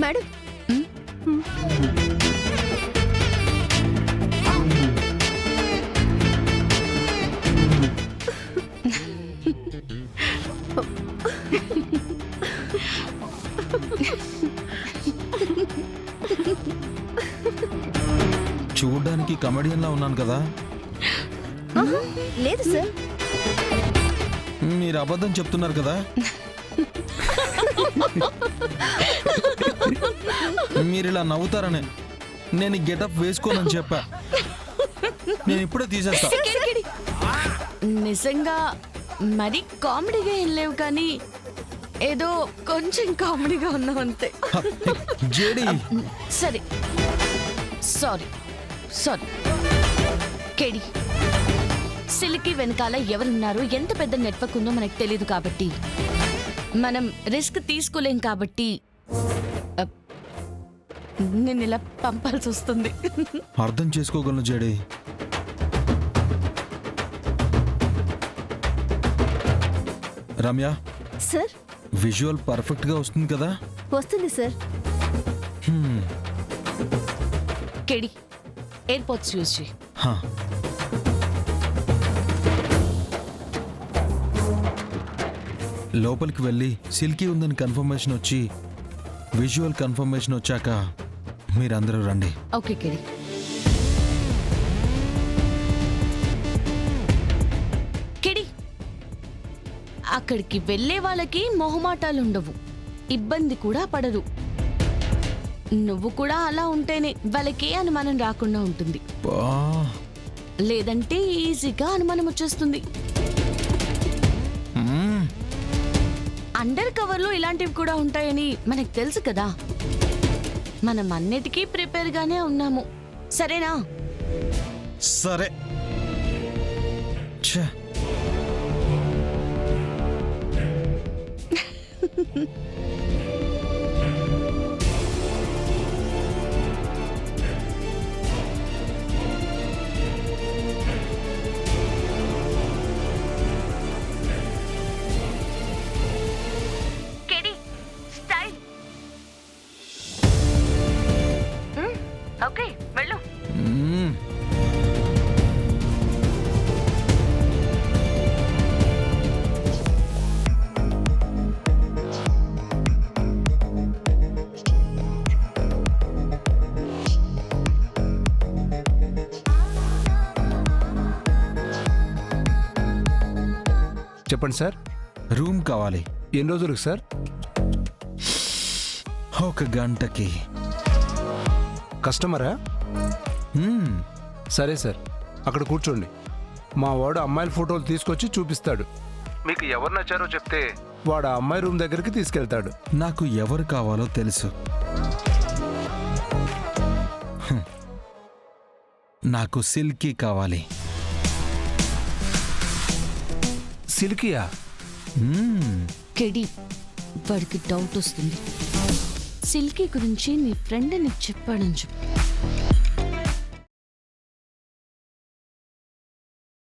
Madam చూడ్డానికి comedian లా ఉన్నాను కదా? లేదు సార్. మీరు అబద్ధం చెప్తున్నారు కదా? మీరు ఇలా నవ్వుతారని నేను గెటప్ వేసుకోనని చెప్పా. నేను ఇప్పుడే తీసేస్తా. నిజంగా మరి కామెడీగా ఏం లేవు, కానీ ఏదో కొంచెం కామెడీగా ఉన్నావు అంతే. జేడి సరే, సారీ సారీ. కేడి, సిల్కీ వెనకాల ఎవరున్నారు, ఎంత పెద్ద నెట్వర్క్ ఉందో మనకు తెలియదు కాబట్టి మనం రిస్క్ తీసుకోలేం కాబట్టి నేను ఇలా పంపాల్సి వస్తుంది. అర్థం చేసుకోగలను JD. Ramya, sir. Visual perfect గా వస్తుంది కదా? వస్తుంది సార్. కేడి, ఎయిర్పోర్ట్స్ యూజ్ చేయి. లోపలికి వెళ్ళి సిల్కీ ఉందని కన్ఫర్మేషన్ వచ్చి విజువల్ కన్ఫర్మేషన్ వచ్చాక మీరందరూ రండి. ఓకే కేడి. కేడి, అక్కడికి వెళ్ళే వాళ్ళకి మొహమాటాలు ఉండవు, ఇబ్బంది కూడా పడరు. నువ్వు కూడా అలా ఉంటేనే వాళ్ళకే అనుమానం రాకుండా ఉంటుంది. లేదంటే ఈజీగా అనుమానం వచ్చేస్తుంది. అండర్ కవర్ లో ఇలాంటివి కూడా ఉంటాయని మనకు తెలుసు కదా. మనం అన్నిటికీ ప్రిపేర్ గానే ఉన్నాము, సరేనా? సరే. ఓకే, వెళ్ళు. చెప్పండి సార్. రూమ్ కావాలి. ఎన్ని రోజులకు సార్? 1 గంటకి. కస్టమరా? సరే సార్, అక్కడ కూర్చోండి. మా వాడు అమ్మాయిల ఫోటోలు తీసుకొచ్చి చూపిస్తాడు. మీకు ఎవరు నచ్చారో చెప్తే వాడు ఆ అమ్మాయి రూమ్ దగ్గరికి తీసుకెళ్తాడు. నాకు ఎవరు కావాలో తెలుసు. నాకు సిల్కీ కావాలి. సిల్కీయా? కేడి, వాడికి డౌట్ వస్తుంది. సిల్కీ గురించి నీ ఫ్రెండ్ నీకు చెప్పాడని చెప్పు.